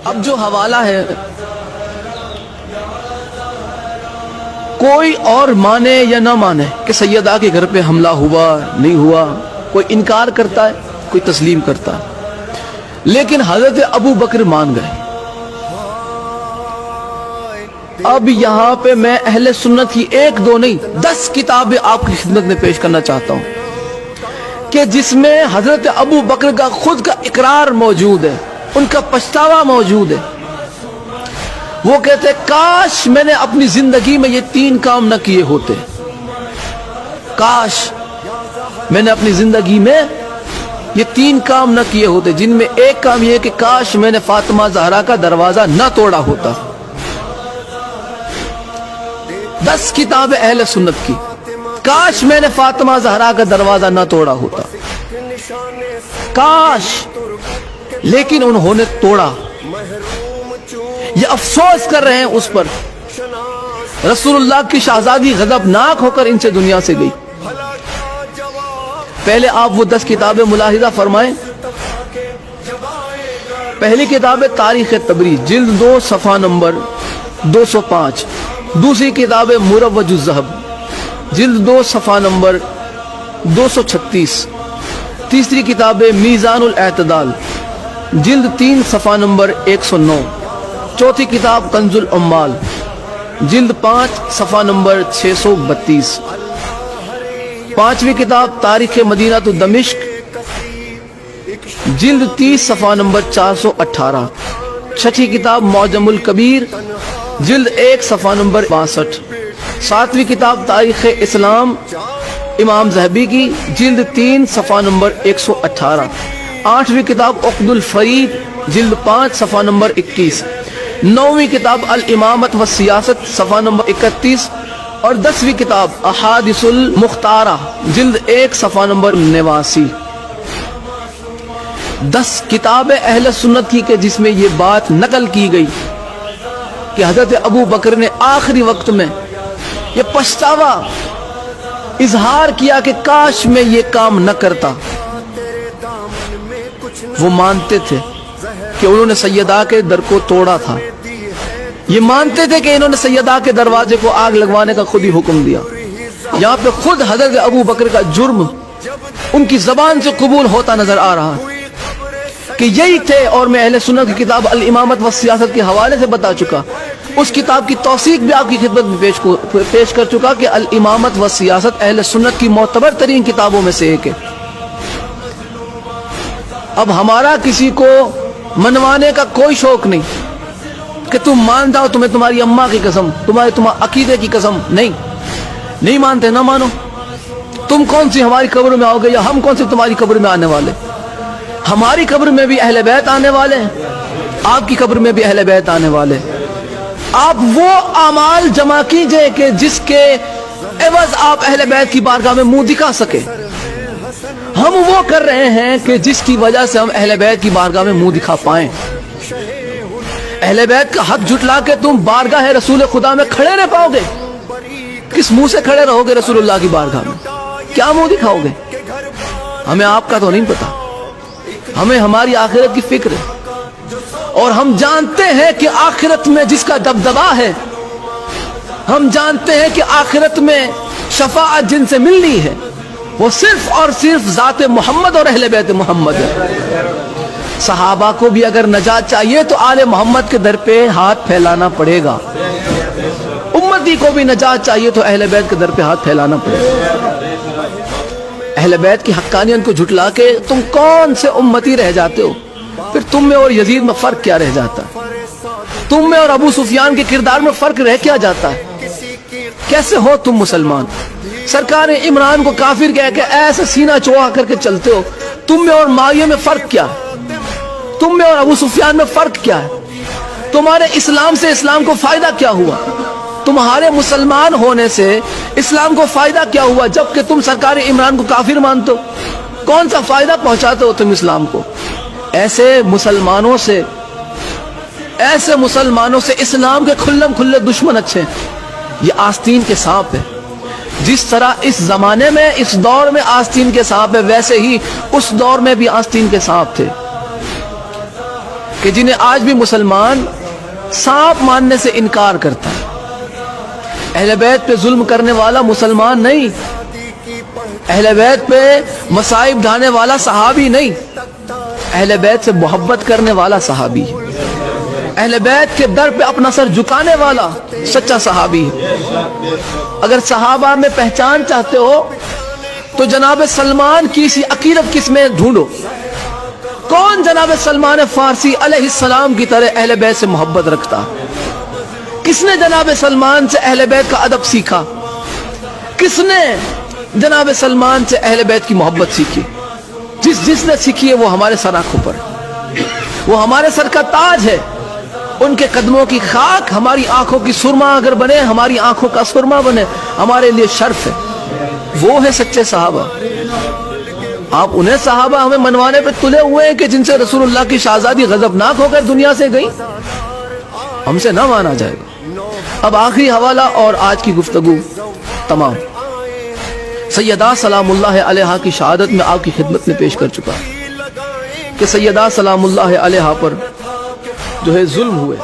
اب جو حوالہ ہے کوئی اور مانے یا نہ مانے کہ سیدہ کے گھر پہ حملہ ہوا نہیں ہوا، کوئی انکار کرتا ہے کوئی تسلیم کرتا ہے، لیکن حضرت ابو بکر مان گئے۔ اب یہاں پہ میں اہل سنت کی 1 2 نہیں 10 کتابیں آپ کی خدمت میں پیش کرنا چاہتا ہوں کہ جس میں حضرت ابو بکر کا خود کا اقرار موجود ہے، ان کا پچھتاوا موجود ہے۔ وہ کہتے کاش میں نے اپنی زندگی میں یہ 3 کام نہ کیے ہوتے، کاش میں نے اپنی زندگی میں یہ 3 کام نہ کیے ہوتے، جن میں ایک کام یہ کہ کاش میں نے فاطمہ زہرا کا دروازہ نہ توڑا ہوتا۔ 10 کتاب اہل سنت کی، کاش میں نے فاطمہ زہرا کا دروازہ نہ توڑا ہوتا، کاش، لیکن انہوں نے توڑا۔ یہ افسوس کر رہے ہیں اس پر۔ رسول اللہ کی شہزادی غضبناک ہو کر ان سے دنیا سے گئی۔ پہلے آپ وہ 10 کتابیں ملاحظہ فرمائیں۔ پہلی کتاب ہے تاریخ تبریز، جلد 2 صفحہ نمبر 205۔ دوسری کتاب ہے مروج الذہب، جلد 2 صفحہ نمبر 236۔ تیسری کتاب ہے میزان الاعتدال، جلد 3 صفحہ نمبر 109۔ چوتھی کتاب کنز العمال، جلد 5 صفحہ نمبر 632۔ پانچویں کتاب تاریخ مدینہ تو دمشق، جلد 30 صفحہ نمبر 418۔ چھٹی کتاب معجم الکبیر، جلد 1 صفحہ نمبر 62۔ ساتویں کتاب تاریخ اسلام امام ذہبی کی، جلد 3 صفحہ نمبر 118۔ آٹھویں کتاب عقد الفرید، جلد 5 صفحہ نمبر 21۔ نویں کتاب الامامت و سیاست، صفحہ نمبر 31۔ اور 10ویں کتاب احادیث المختارہ، جلد 1 صفحہ نمبر 89۔ 10 کتاب اہل سنت کی کہ جس میں یہ بات نقل کی گئی کہ حضرت ابو بکر نے آخری وقت میں یہ پچھتاوا اظہار کیا کہ کاش میں یہ کام نہ کرتا۔ وہ مانتے تھے کہ انہوں نے سیدہ کے در کو توڑا تھا، یہ مانتے تھے کہ انہوں نے سیدہ کے دروازے کو آگ لگوانے کا خود ہی حکم دیا۔ یہاں پہ خود حضرت ابو بکر کا جرم ان کی زبان سے قبول ہوتا نظر آ رہا کہ یہی تھے۔ اور میں اہل سنت کی کتاب الامامت و سیاست کے حوالے سے بتا چکا، اس کتاب کی توثیق بھی آپ کی خدمت میں پیش کر چکا کہ الامامت و سیاست اہل سنت کی معتبر ترین کتابوں میں سے ایک ہے۔ اب ہمارا کسی کو منوانے کا کوئی شوق نہیں کہ تم مان جاؤ، تمہیں تمہاری اماں کی قسم، تمہارے عقیدے کی قسم، نہیں مانتے، نہ مانو۔ تم کون سی ہماری قبر میں آؤ گے یا ہم کون سی تمہاری قبر میں آنے والے؟ ہماری قبر میں بھی اہل بیت آنے والے ہیں، آپ کی قبر میں بھی اہل بیت آنے والے ہیں۔ آپ وہ اعمال جمع کیجئے کہ جس کے عوض آپ اہل بیت کی بارگاہ میں منہ دکھا سکے۔ ہم وہ کر رہے ہیں کہ جس کی وجہ سے ہم اہل بیت کی بارگاہ میں منہ دکھا پائیں۔ اہل بیت کا حق جھٹلا کے تم بارگاہ رسول خدا میں کھڑے رہ پاؤ گے؟ کس منہ سے کھڑے رہو گے رسول اللہ کی بارگاہ میں؟ کیا منہ دکھاؤ گے؟ ہمیں آپ کا تو نہیں پتا، ہمیں ہماری آخرت کی فکر ہے، اور ہم جانتے ہیں کہ آخرت میں جس کا دبدبا ہے، ہم جانتے ہیں کہ آخرت میں شفاعت جن سے ملنی ہے وہ صرف اور صرف ذات محمد اور اہل بیت محمد ہے۔ صحابہ کو بھی اگر نجات چاہیے تو آل محمد کے در پہ ہاتھ پھیلانا پڑے گا، امتی کو بھی نجات چاہیے تو اہل بیت کے در پہ ہاتھ پھیلانا پڑے گا۔ اہل بیت کی حقانیت کو جھٹلا کے تم کون سے امتی رہ جاتے ہو؟ پھر تم میں اور یزید میں فرق کیا رہ جاتا ہے؟ تم میں اور ابو سفیان کے کردار میں فرق رہ کیا جاتا ہے؟ کیسے ہو تم مسلمان؟ سرکار عمران کو کافر کہہ کے ایسے سینہ چوڑا کر کے چلتے ہو۔ تم میں اور معاویہ میں فرق کیا ہے؟ تم میں اور ابو سفیان میں فرق کیا ہے؟ تمہارے اسلام سے اسلام کو فائدہ کیا ہوا؟ تمہارے مسلمان ہونے سے اسلام کو فائدہ کیا ہوا جبکہ تم سرکار عمران کو کافر مانتے ہو؟ کون سا فائدہ پہنچاتے ہو تم اسلام کو؟ ایسے مسلمانوں سے اسلام کے کھلم کھلے دشمن اچھے ہیں۔ یہ آستین کے سانپ ہے۔ جس طرح اس زمانے میں اس دور میں آستین کے سانپ ہے، ویسے ہی اس دور میں بھی آستین کے سانپ تھے۔ کہ جنہیں آج بھی مسلمان سانپ ماننے سے انکار کرتا ہے. اہل بیت پہ ظلم کرنے والا مسلمان نہیں, اہل بیت پہ مصائب ڈھانے والا صحابی نہیں, اہل بیت سے محبت کرنے والا صحابی ہے, اہل بیت کے در پہ اپنا سر جھکانے والا سچا صحابی ہے. اگر صحابہ میں پہچان چاہتے ہو تو جناب سلمان کی اسی عقیدت کس میں ڈھونڈو. کون جناب سلمان فارسی علیہ السلام کی طرح اہل بیت سے محبت رکھتا؟ کس نے جناب سلمان سے اہل بیت کا ادب سیکھا؟ کس نے جناب سلمان سے اہل بیت کی محبت سیکھی؟ جس نے سیکھی ہے وہ ہمارے سر آنکھوں پر, وہ ہمارے سر کا تاج ہے. ان کے قدموں کی خاک ہماری آنکھوں کی سرما اگر بنے, ہماری آنکھوں کا سرما بنے, ہمارے لیے شرف ہے. وہ ہے سچے صحابہ. آپ انہیں صحابہ ہمیں منوانے پہ تلے ہوئے ہیں کہ جن سے رسول اللہ کی شہزادی غضبناک ہو کر دنیا سے گئی, ہم سے نہ مانا جائے گا. اب آخری حوالہ اور آج کی گفتگو تمام. سیدہ سلام اللہ علیہا کی شہادت میں آپ کی خدمت میں پیش کر چکا کہ سیدہ سلام اللہ علیہا پر جو ہے ظلم ہوئے,